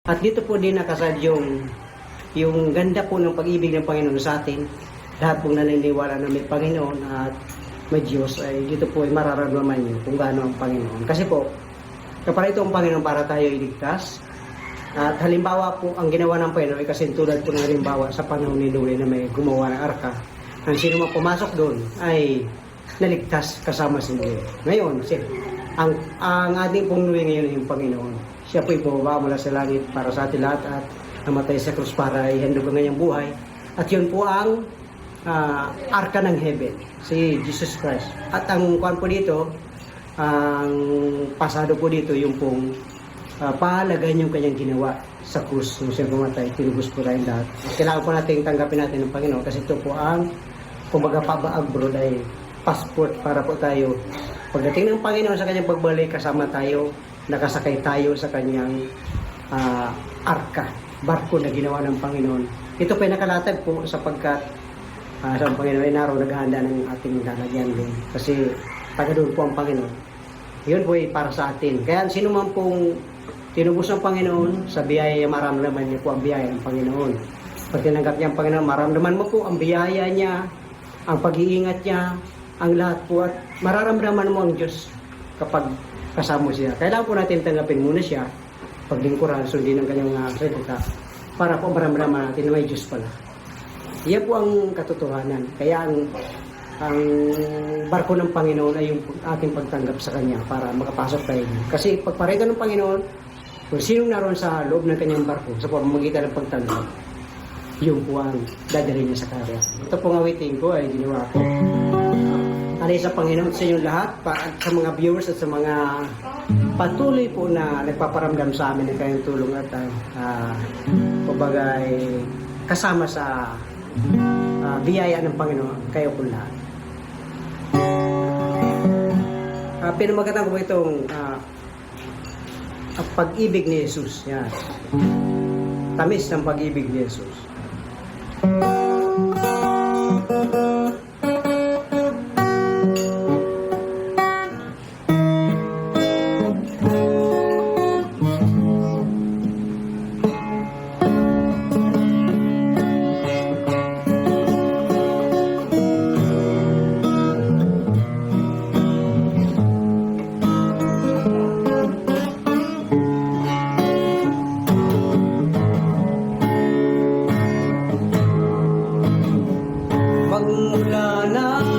At dito po din nakasad yung ganda po ng pag-ibig ng Panginoon sa atin. Lahat pong naniniwala na may Panginoon at may Diyos ay dito po ay mararamdaman niyo kung gaano ang Panginoon. Kasi po, kapag ito ang Panginoon para tayo iligtas. At halimbawa po, ang ginawa ng Panginoon ay kasi tulad po ng halimbawa sa panahon ni Noe na may gumawa ng arka. Ang sino man pumasok doon ay naligtas kasama si Noe. Ngayon, ang ating pong Noe ngayon ay yung Panginoon. Siya po ibababa mula sa langit para sa atin lahat at namatay sa krus para ihandog ang kanyang buhay. At yun po ang arka ng heaven, si Jesus Christ. At ang kuwan po dito, ang pasado po dito yung pong pahalagan yung kanyang ginawa sa krus nung siya pumatay, tinubos po tayong lahat. Kailangan po natin tanggapin natin ng Panginoon kasi ito po ang kumbaga pabaag bro ay passport para po tayo pagdating ng Panginoon sa kanyang pagbalik kasama tayo, nakasakay tayo sa kanyang arka, barko na ginawa ng Panginoon. Ito po ay nakalatag po sapagkat sa Panginoon ay naroon naghahanda ng ating lalagyan din kasi taga doon po ang Panginoon. Yun po ay para sa atin. Kaya sino man pong tinubos ng Panginoon, sa biyaya maramdaman niyo po ang biyaya ng Panginoon. Pag tinanggap niya ang Panginoon, maramdaman mo po ang biyaya niya, ang pag-iingat niya, ang lahat po at mararamdaman mo ang Diyos kapag kasama siya. Kailangan po natin tanggapin muna siya, paglingkuran, sundin ang kanyang salita para po maramdaman natin na may Diyos pala. Iyan po ang katotohanan. Kaya ang barko ng Panginoon ay yung ating pagtanggap sa Kanya para makapasok tayo. Kasi pagparito ng Panginoon, kung sinong naroon sa loob ng kanyang barko sa pamamagitan ng pagtanggap, yung po ang dadalhin niya sa karya. Ito pong awitin ko ay ginawa ko. Alay sa Panginoon sa inyong lahat, sa mga viewers at sa mga patuloy po na nagpaparamdam sa amin ng kanyang tulong at kumbaga kasama sa biyaya ng Panginoon, kayo po lahat. Pinamagatan ko po itong ang pag-ibig ni Jesus. Yan. Tamis ng pag-ibig ni Jesus. Magmula nang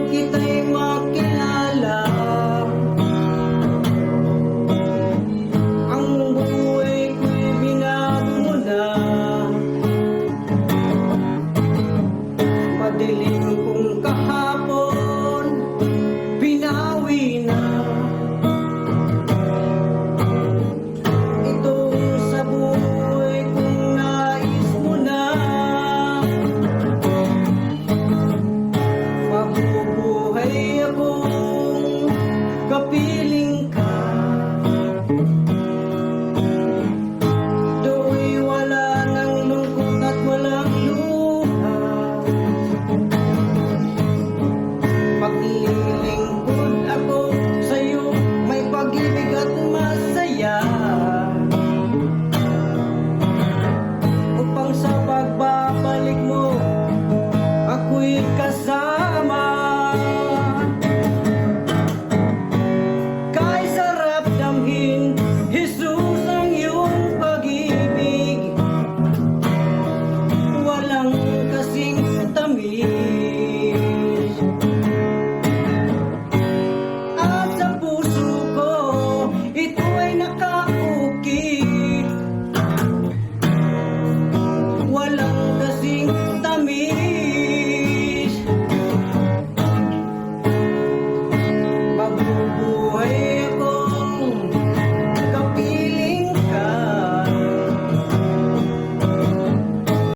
kita'y makilala, ang buhay ko'y binago mo na. Madilim kong kahapon, binawi na. Itong sa buhay kong nais mo na. Mabubuhay akong kapiling ka. Do'y wala ng lungkot at walang luha. Maglilingkod ako sa'yo, may pag-ibig at masaya. Upang sa pagbabalik mo, ako'y kasama. Kay sarap damhin, Jesus, ang iyong pag-ibig. Walang kasing tamis. At sa puso ko, ito ay nakaukit. Walang kasing tamis. Mabubuhay